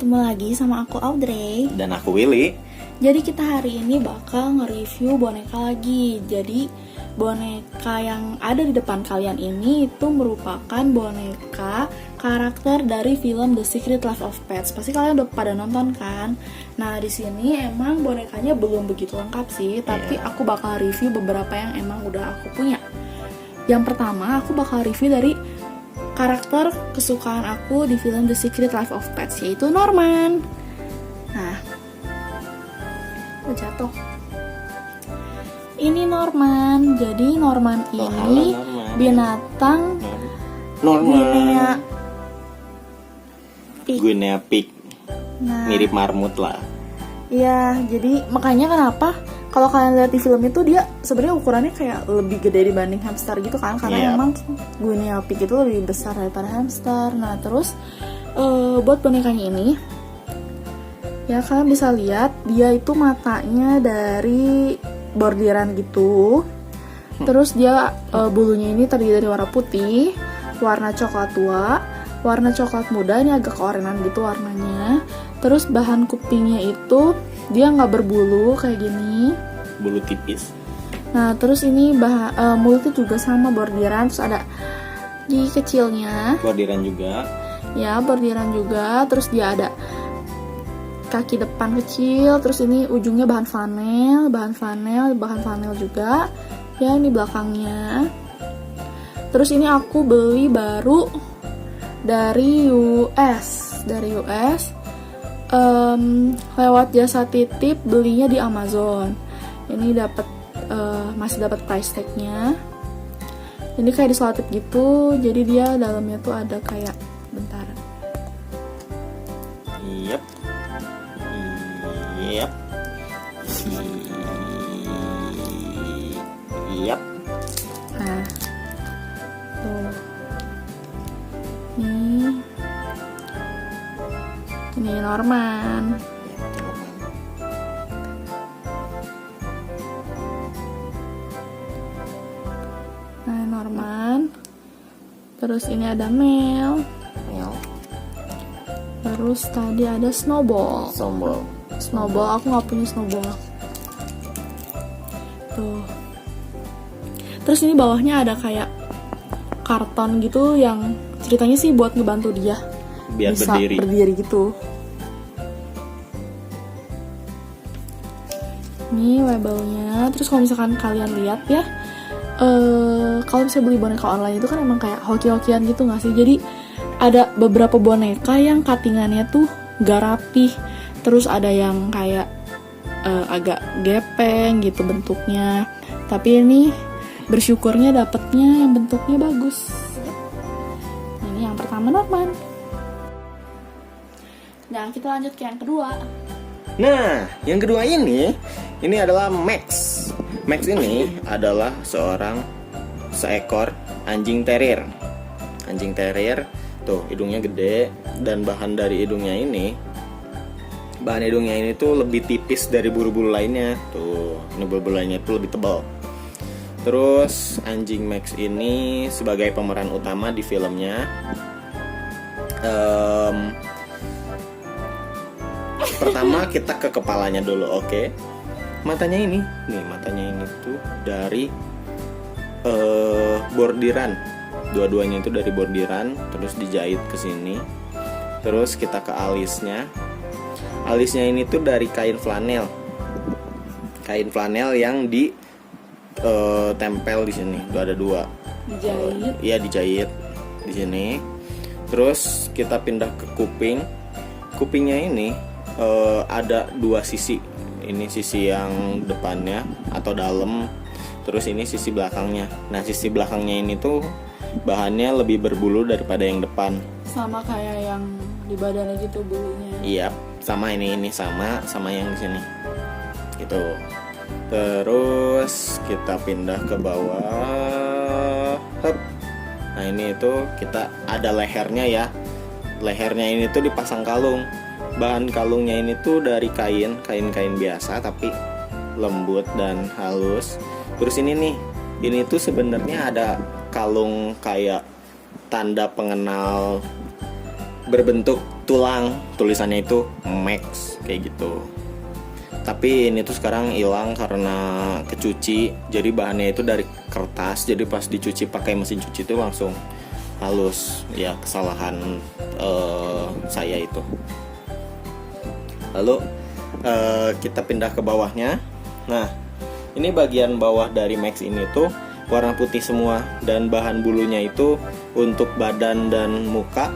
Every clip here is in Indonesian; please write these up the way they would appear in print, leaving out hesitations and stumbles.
ketemu lagi sama aku Audrey. Dan aku Willy. Jadi kita hari ini bakal nge-review boneka lagi. Jadi boneka yang ada di depan kalian ini itu merupakan boneka karakter dari film The Secret Life of Pets. Pasti kalian udah pada nonton kan? Nah, di sini emang bonekanya belum begitu lengkap sih, tapi aku bakal review beberapa yang emang udah aku punya. Yang pertama, aku bakal review dari karakter kesukaan aku di film The Secret Life of Pets, yaitu Norman. Nah, jatuh. Ini Norman. Jadi Norman ini binatang Norman. Guinea Pig. Nah, Mirip marmut lah. iya, jadi makanya kenapa kalau kalian lihat di film itu dia sebenarnya ukurannya kayak lebih gede dibanding hamster gitu kan, karena emang Guinea Pig itu lebih besar daripada hamster. Nah, terus buat bonekanya ini ya kalian bisa lihat dia itu matanya dari bordiran gitu. Terus dia bulunya ini terdiri dari warna putih, warna coklat tua, warna coklat muda, ini agak keorenan gitu warnanya. Terus bahan kupingnya itu dia nggak berbulu kayak gini, bulu tipis. Nah, terus ini mulutnya juga sama bordiran. Terus ada gigi kecilnya, Bordiran juga. ya bordiran juga. Terus dia ada kaki depan kecil. Terus ini ujungnya bahan flanel juga. Ya, ini belakangnya. Terus ini aku beli baru dari US. Lewat jasa titip, belinya di Amazon. Ini masih dapat price tag-nya. Ini kayak diselotip gitu. Jadi dia dalamnya tuh ada kayak bentar. Yep. Nah, tuh. Ini Norman. Nah, Norman. Terus ini ada Mel. Terus tadi ada Snowball. Snowball, aku nggak punya Snowball. Tuh. Terus ini bawahnya ada kayak karton gitu yang ceritanya sih buat ngebantu dia biar bisa berdiri gitu. Ini labelnya. Terus kalau misalkan kalian lihat ya, kalau misalnya beli boneka online itu kan emang kayak hoki-hokian gitu nggak sih? Jadi ada beberapa boneka yang cuttingannya tuh gak rapih. Terus ada yang kayak agak gepeng gitu bentuknya. Tapi ini bersyukurnya dapetnya yang bentuknya bagus. Ini yang pertama Norman. Nah, kita lanjut ke yang kedua. Nah, yang kedua ini adalah Max. Max ini adalah seekor anjing terrier. Anjing terrier, tuh hidungnya gede, dan bahan hidungnya ini tuh lebih tipis dari bulu-bulu lainnya. Tuh, ini bulu-bulu lainnya tuh lebih tebal. Terus anjing Max ini sebagai pemeran utama di filmnya. Pertama kita ke kepalanya dulu, oke? Matanya ini tuh dari bordiran. Dua-duanya itu dari bordiran, terus dijahit ke sini. Terus kita ke alisnya. Alisnya ini tuh dari kain flanel. Kain flanel yang tempel di sini. Tuh ada dua. Dijahit. Iya, dijahit di sini. Terus kita pindah ke kuping. Kupingnya ini ada dua sisi. Ini sisi yang depannya atau dalam. Terus ini sisi belakangnya. Nah, sisi belakangnya ini tuh bahannya lebih berbulu daripada yang depan. Sama kayak yang di badannya gitu bulunya. Iya, sama ini sama yang di sini. Gitu. Terus kita pindah ke bawah. Hup. Nah, ini itu kita ada lehernya ya. Lehernya ini tuh dipasang kalung. Bahan kalungnya ini tuh dari kain biasa tapi lembut dan halus. Terus ini tuh sebenarnya ada kalung kayak tanda pengenal berbentuk tulang, tulisannya itu Max kayak gitu. Tapi ini tuh sekarang hilang karena kecuci, jadi bahannya itu dari kertas, jadi pas dicuci pakai mesin cuci itu langsung halus. Ya kesalahan saya itu. Lalu kita pindah ke bawahnya. Nah, ini bagian bawah dari Max ini tuh warna putih semua, dan bahan bulunya itu untuk badan dan muka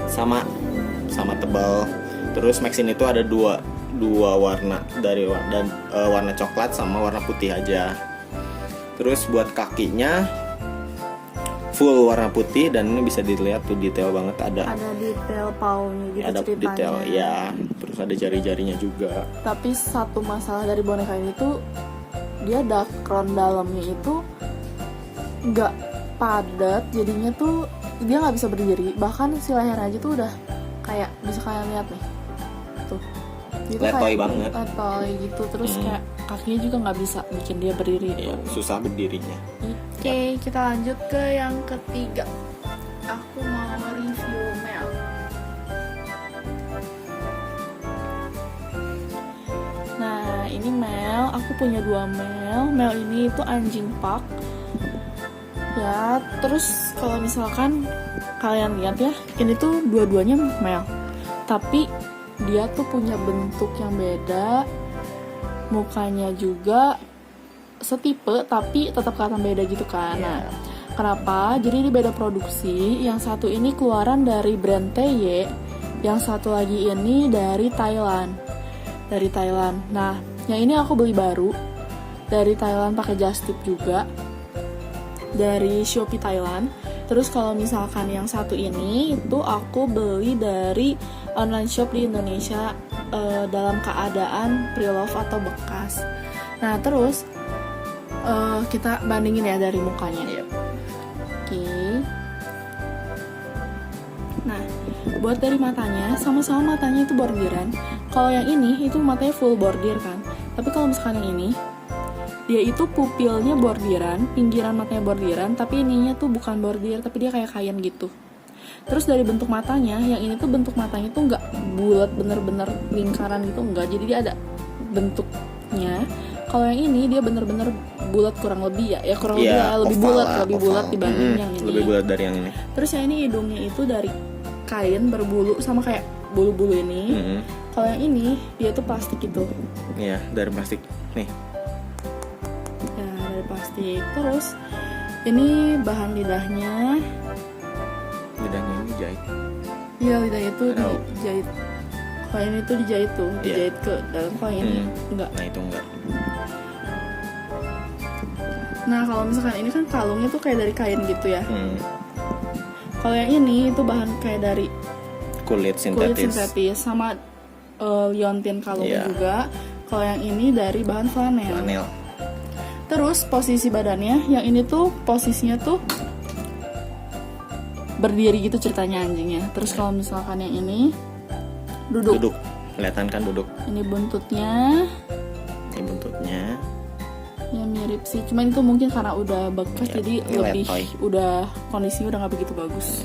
sama tebal. Terus Max ini tuh ada dua warna, dari warna coklat sama warna putih aja. Terus buat kakinya full warna putih, dan ini bisa dilihat tuh detail banget, ada detail paunya gitu, ada ceritanya. detail ya. Terus ada jari-jarinya juga. Tapi satu masalah dari boneka ini tuh dia dakron dalamnya itu nggak padat, jadinya tuh dia nggak bisa berdiri. Bahkan si leher aja tuh udah kayak, bisa kalian lihat nih tuh, gitu, Letoy kayak banget. letoy gitu. Terus kayak kakinya juga nggak bisa bikin dia berdiri. Ya, susah berdirinya. Oke, kita lanjut ke yang ketiga. Aku mau review Mel. Nah, ini Mel, aku punya 2 Mel. Mel ini itu anjing pak. Ya, terus kalau misalkan kalian lihat ya, ini tuh dua-duanya Mel. Tapi dia tuh punya bentuk yang beda. Mukanya juga setipe tapi tetap kelihatan beda gitu kan. Nah, kenapa? Jadi ini beda produksi. Yang satu ini keluaran dari brand TY, yang satu lagi ini dari Thailand. Nah, yang ini aku beli baru dari Thailand, pakai just tip juga dari Shopee Thailand. Terus kalau misalkan yang satu ini itu aku beli dari online shop di Indonesia dalam keadaan pre-love atau bekas. Nah, terus kita bandingin ya dari mukanya. Oke. Nah, buat dari matanya, sama-sama matanya itu bordiran. Kalau yang ini itu matanya full bordir kan. Tapi kalau misalkan yang ini, dia itu pupilnya bordiran, pinggiran matanya bordiran, tapi ininya tuh bukan bordir, tapi dia kayak kain gitu. Terus dari bentuk matanya, yang ini tuh bentuk matanya tuh nggak bulat bener-bener lingkaran gitu, enggak. Jadi dia ada bentuknya. Kalau yang ini dia bener-bener bulat kurang lebih ya kurang lebih ya, lebih bulat dibanding yang ini. Lebih bulat dari yang ini. Terus yang ini hidungnya itu dari kain berbulu, sama kayak bulu-bulu ini. Kalau yang ini dia tuh plastik gitu. Iya, dari plastik nih. Ya, dari plastik. Terus ini bahan lidahnya. Lidahnya ini jahit. Iya, lidahnya itu dijahit. Kalau ini tuh dijahit tuh, dijahit ke dalam. Kalau ini enggak. Nah, itu enggak. Nah, kalau misalkan ini kan kalungnya tuh kayak dari kain gitu ya. Kalau yang ini itu bahan kayak dari kulit sintetis sama liontin kalungnya juga. Kalau yang ini dari bahan flanel. Terus posisi badannya, yang ini tuh posisinya tuh berdiri gitu ceritanya anjingnya. Terus kalau misalkan yang ini duduk. Kelihatan kan duduk. Ini buntutnya. Ya mirip sih, cuman itu mungkin karena udah bekas jadi lebih udah kondisinya udah nggak begitu bagus.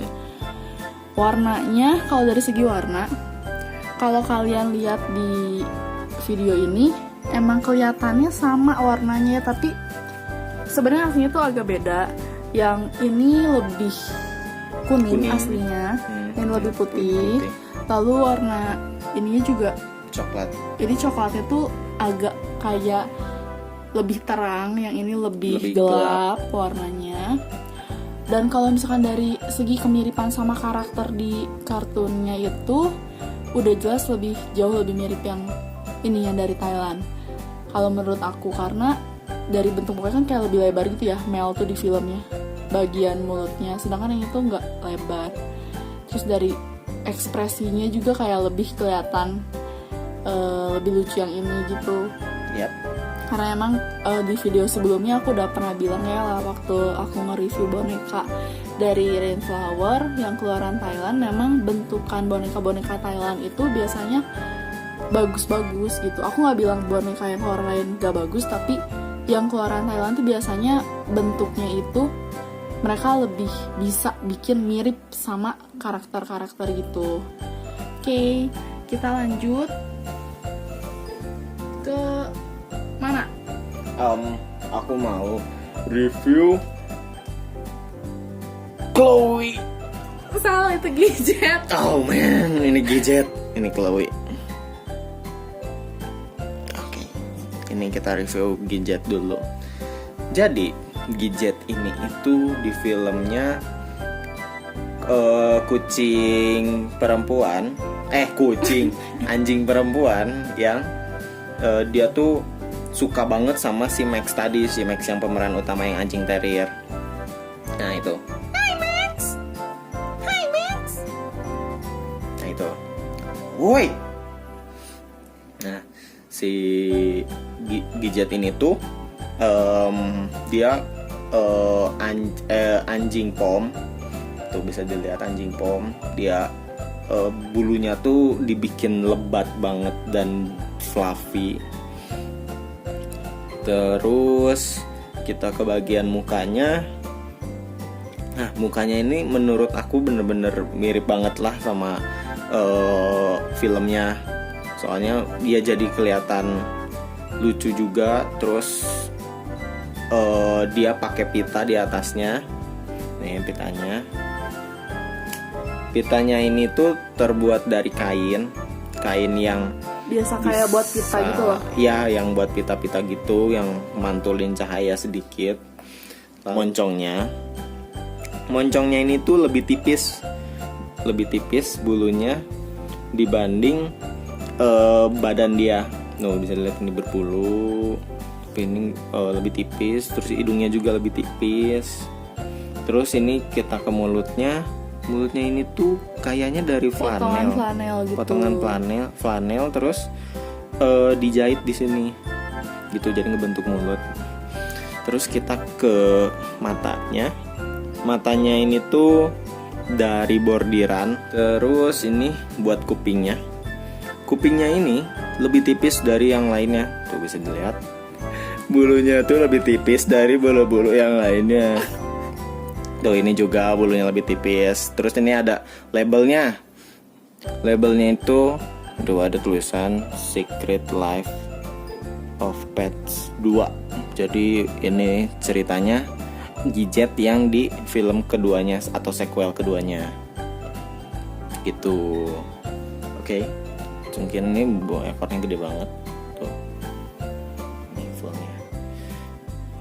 Warnanya, kalau dari segi warna, kalau kalian lihat di video ini emang kelihatannya sama warnanya, tapi sebenarnya aslinya tuh agak beda. Yang ini lebih kuning. Aslinya, yang lebih putih. Lalu warna ininya juga coklat. Ini coklatnya tuh agak kayak lebih terang, yang ini lebih gelap warnanya. Dan kalau misalkan dari segi kemiripan sama karakter di kartunnya itu udah jelas jauh lebih mirip yang ini, yang dari Thailand. Kalau menurut aku, karena dari bentuk mukanya kan kayak lebih lebar gitu ya, Mel tuh di filmnya, bagian mulutnya, sedangkan yang itu nggak lebar. Terus dari ekspresinya juga kayak lebih kelihatan lebih lucu yang ini gitu. Karena emang di video sebelumnya aku udah pernah bilang ya lah, waktu aku nge-review boneka dari Rainflower yang keluaran Thailand, memang bentukan boneka-boneka Thailand itu biasanya bagus-bagus gitu. Aku nggak bilang boneka yang keluaran lain gak bagus, tapi yang keluaran Thailand tuh biasanya bentuknya itu mereka lebih bisa bikin mirip sama karakter-karakter gitu. Oke, kita lanjut ke mana? Aku mau review Chloe. Salah, itu gadget. Oh man, ini gadget, ini Chloe. Oke, ini kita review gadget dulu. Jadi gadget ini itu di filmnya kucing perempuan, anjing perempuan yang dia tuh suka banget sama si Max tadi, si Max yang pemeran utama yang anjing terrier. Nah itu. Nah itu. Woi. Nah si gadget ini tuh dia anjing pom. Tuh bisa dilihat anjing pom. Dia bulunya tuh dibikin lebat banget dan fluffy. Terus kita ke bagian mukanya. Nah, mukanya ini menurut aku bener-bener mirip banget lah sama filmnya. Soalnya dia jadi kelihatan lucu juga. Terus dia pakai pita di atasnya. Nih pitanya. Pitanya ini tuh terbuat dari kain yang Biasa kayak buat pita gitu loh. Ya, yang buat pita-pita gitu, yang mantulin cahaya sedikit. Moncongnya ini tuh lebih tipis bulunya dibanding badan dia. Bisa dilihat ini berbulu, ini lebih tipis. Terus hidungnya juga lebih tipis. Terus ini kita ke mulutnya ini tuh kayaknya dari flanel gitu. Potongan flanel terus dijahit di sini gitu, jadi ngebentuk mulut. Terus kita ke matanya ini tuh dari bordiran. Terus ini buat kupingnya ini lebih tipis dari yang lainnya. Tuh bisa dilihat bulunya tuh lebih tipis dari bulu-bulu yang lainnya. Tuh ini juga bulunya lebih tipis. Terus ini ada labelnya itu ada tulisan Secret Life of Pets 2. Jadi ini ceritanya gadget yang di film keduanya atau sequel keduanya gitu. Oke. Mungkin ini ekornya gede banget tuh. Ini filmnya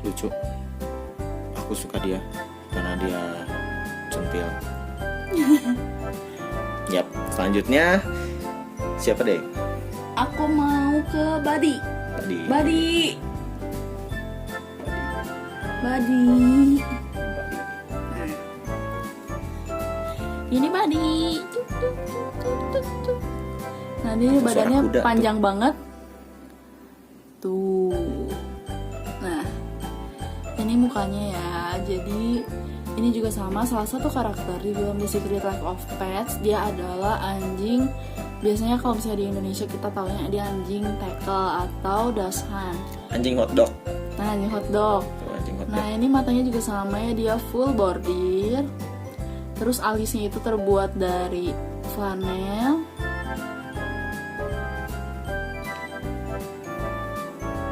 lucu, aku suka dia karena dia centil. Yap, selanjutnya siapa deh? Aku mau ke Buddy. Ini Buddy. Nah, ini badannya panjang banget. Tuh. Nah, ini mukanya ya. Jadi ini juga sama, salah satu karakter di film The Secret Life of Pets. Dia adalah anjing. Biasanya kalau misalnya di Indonesia kita taunya dia anjing tackle atau dachshund. Anjing hotdog. Nah, anjing hotdog. Nah, ini matanya juga sama ya, dia full bordir. Terus alisnya itu terbuat dari flanel.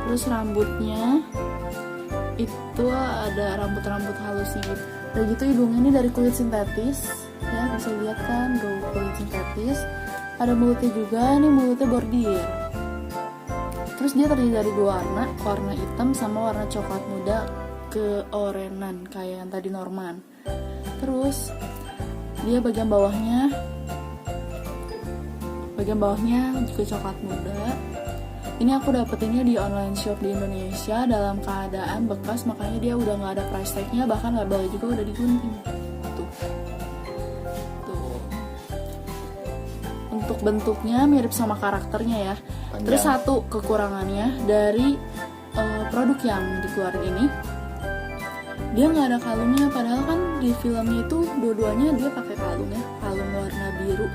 Terus rambutnya itu ada rambut-rambut halusnya gitu. Dan gitu hidungnya ini dari kulit sintetis. Ya, bisa lihat kan, kulit sintetis. Ada mulutnya juga, ini mulutnya bordir. Terus dia terdiri dari dua warna hitam sama warna coklat muda keorenan kayak yang tadi Norman. Terus dia bagian bawahnya juga coklat muda. Ini aku dapetinnya di online shop di Indonesia dalam keadaan bekas, makanya dia udah nggak ada price tag-nya, bahkan labelnya juga udah digunting. Tuh. Untuk bentuknya mirip sama karakternya ya. Panjang. Terus satu kekurangannya dari produk yang dikeluarin ini, dia nggak ada kalungnya. Padahal kan di filmnya itu dua-duanya dia pakai kalung warna biru.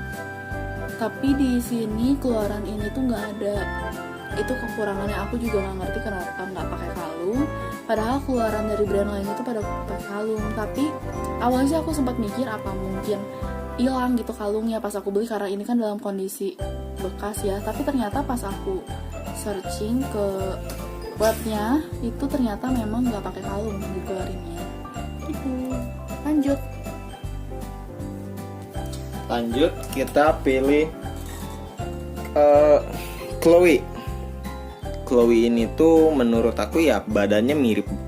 Tapi di sini keluaran ini tuh nggak ada. Itu kekurangannya, aku juga nggak ngerti kenapa nggak pakai kalung. Padahal keluaran dari brand lain itu pada pakai kalung. Tapi awalnya sih aku sempat mikir apa mungkin hilang gitu kalungnya pas aku beli, karena ini kan dalam kondisi bekas ya. Tapi ternyata pas aku searching ke webnya itu ternyata memang nggak pakai kalung dikeluarinnya. Gitu. Lanjut kita pilih Chloe. Chloe ini tuh menurut aku ya badannya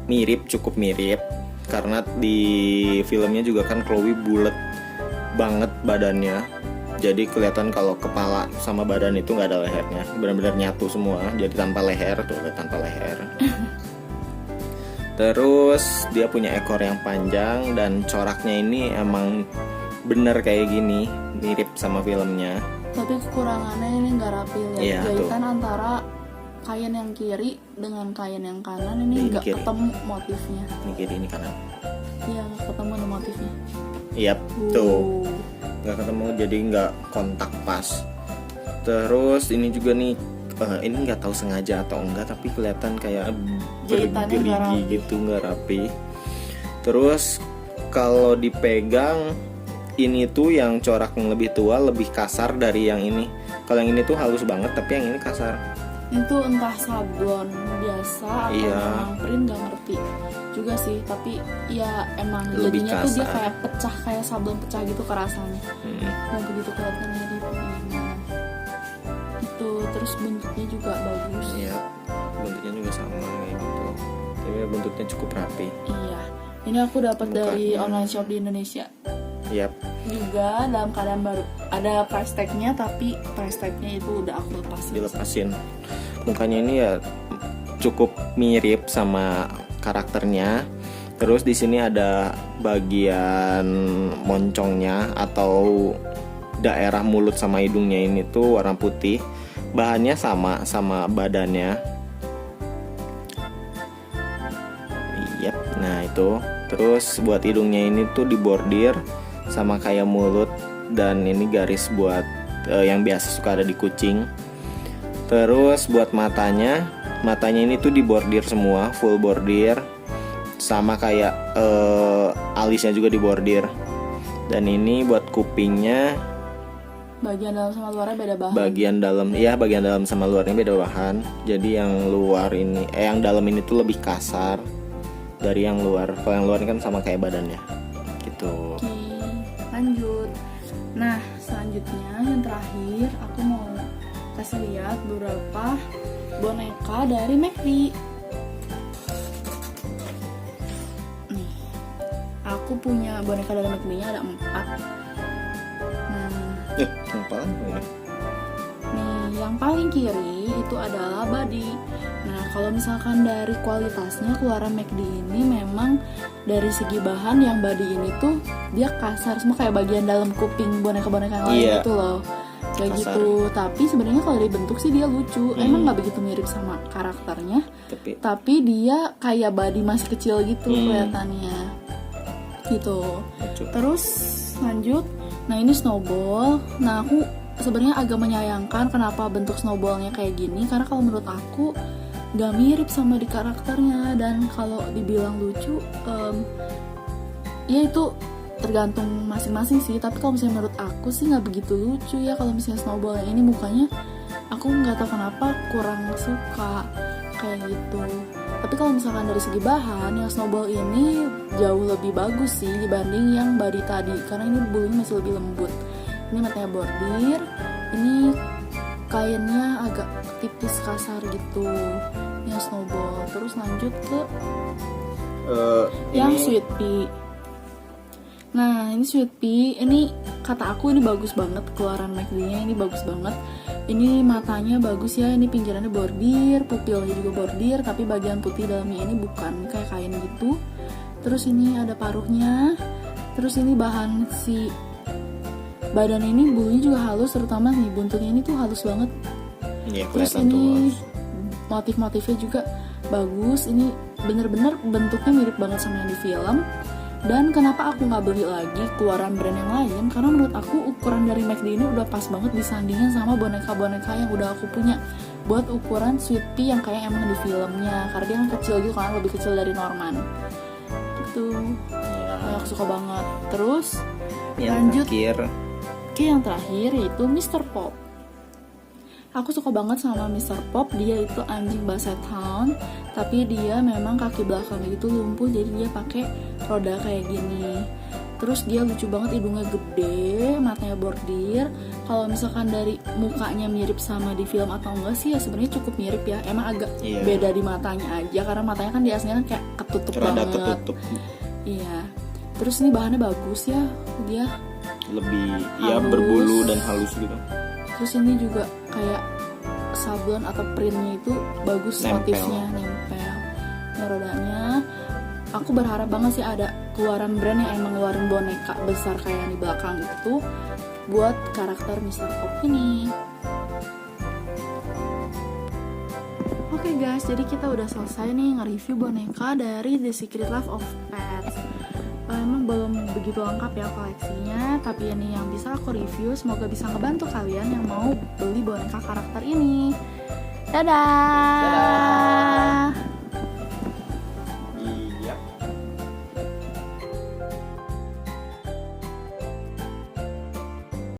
mirip, cukup mirip, karena di filmnya juga kan Chloe bulat banget badannya. Jadi kelihatan kalau kepala sama badan itu nggak ada lehernya, benar-benar nyatu semua. Jadi tanpa leher tuh, tanpa leher. Terus dia punya ekor yang panjang dan coraknya ini emang bener kayak gini, mirip sama filmnya. Tapi kekurangannya ini nggak rapi ya. Iya, Jahitan antara kain yang kiri dengan kain yang kanan ini nggak ketemu motifnya. Ini kiri, ini kanan. Iya, nggak ketemu nih motifnya. Yap, tuh nggak ketemu, jadi nggak kontak pas. Terus ini juga nih, ini nggak tahu sengaja atau enggak, tapi kelihatan kayak bergerigi gitu, nggak rapi. Terus kalau dipegang ini tuh yang corak yang lebih tua lebih kasar dari yang ini. Kalau yang ini tuh halus banget, tapi yang ini kasar. Itu entah sablon biasa atau memang print, gak ngerti juga sih. Tapi ya emang lebih jadinya kasar. tuh dia kayak pecah, kayak sablon pecah gitu kerasannya. Nah begitu kelihatan mirip. Itu terus bentuknya juga bagus. Iya, bentuknya juga sama kayak gitu. Tapi bentuknya cukup rapi. Iya, ini aku dapat dari online shop di Indonesia. Yap. Juga dalam keadaan baru. Ada price tag-nya, tapi price tag-nya itu udah aku dilepasin. Mukanya ini ya cukup mirip sama karakternya. Terus di sini ada bagian moncongnya atau daerah mulut sama hidungnya ini tuh warna putih. Bahannya sama badannya. Yap. Nah, itu. Terus buat hidungnya ini tuh dibordir sama kayak mulut, dan ini garis buat yang biasa suka ada di kucing. Terus buat matanya ini tuh dibordir semua, full bordir, sama kayak alisnya juga dibordir. Dan ini buat kupingnya, bagian dalam sama luarnya beda bahan. Bagian dalam sama luarnya beda bahan. Jadi yang luar ini, yang dalam ini tuh lebih kasar dari yang luar. Kalau yang luar ini kan sama kayak badannya, gitu. Lanjut. Nah, selanjutnya yang terakhir aku mau kasih lihat beberapa boneka dari McD. Nih, aku punya boneka dari McD-nya ada 4. Nih, yang paling kiri itu adalah body. Nah, kalau misalkan dari kualitasnya keluaran McD ini memang dari segi bahan yang body ini tuh dia kasar semua, kayak bagian dalam kuping boneka-boneka yang lain gitu loh. Kayak kasar gitu. Tapi sebenarnya kalau dibentuk sih dia lucu. Emang nggak begitu mirip sama karakternya. Tapi dia kayak body masih kecil gitu kelihatannya. Gitu. Lucu. Terus lanjut. Nah, ini snowball. Nah, aku sebenarnya agak menyayangkan kenapa bentuk snowballnya kayak gini, karena kalau menurut aku gak mirip sama di karakternya. Dan kalau dibilang lucu, ya itu tergantung masing-masing sih. Tapi kalau misalnya menurut aku sih gak begitu lucu ya. Kalau misalnya snowball yang ini mukanya aku gak tahu kenapa kurang suka kayak gitu. Tapi kalau misalkan dari segi bahan, yang snowball ini jauh lebih bagus sih dibanding yang body tadi, karena ini bulunya masih lebih lembut. Ini matanya bordir, ini kainnya agak tipis kasar gitu, yang snowball. Terus lanjut ke yang sweet pea. Nah, ini sweet pea, ini kata aku ini bagus banget keluaran McD-nya, ini bagus banget. Ini matanya bagus ya, ini pinggirannya bordir, pupilnya juga bordir, tapi bagian putih dalamnya ini bukan, kayak kain gitu. Terus ini ada paruhnya. Terus ini bahan si badan ini bulunya juga halus, terutama nih buntutnya ini tuh halus banget. Ya, terus ini motif-motifnya juga bagus. Ini bener-bener bentuknya mirip banget sama yang di film. Dan kenapa aku nggak beli lagi keluaran brand yang lain? Karena menurut aku ukuran dari McD ini udah pas banget disandingin sama boneka-boneka yang udah aku punya. Buat ukuran Sweet Pea yang kayak emang di filmnya, karena dia kan kecil gitu kan, lebih kecil dari Norman. Gitu. Aku suka banget. Terus lanjut ke yang terakhir yaitu Mr. Pop. Aku suka banget sama Mr. Pop. Dia itu anjing Basset Hound, tapi dia memang kaki belakangnya itu lumpuh, jadi dia pakai roda kayak gini. Terus dia lucu banget, hidungnya gede, matanya bordir. Kalau misalkan dari mukanya mirip sama di film atau enggak sih, ya sebenarnya cukup mirip ya. Emang agak beda di matanya aja, karena matanya kan di aslinya kan kayak ketutup rada banget. Ketutup. Iya. Terus ini bahannya bagus ya, dia lebih halus. Ya berbulu dan halus gitu. Terus ini juga kayak sablon atau printnya itu bagus, motifnya nempel. Nah, rodanya aku berharap banget sih ada keluaran brand yang emang ngeluarin boneka besar kayak yang di belakang itu buat karakter Mr. Pop ini. Oke guys, jadi kita udah selesai nih nge-review boneka dari The Secret Life of Pets. Emang belum begitu lengkap ya koleksinya, tapi ini yang bisa aku review. Semoga bisa ngebantu kalian yang mau beli boneka karakter ini. Dadah!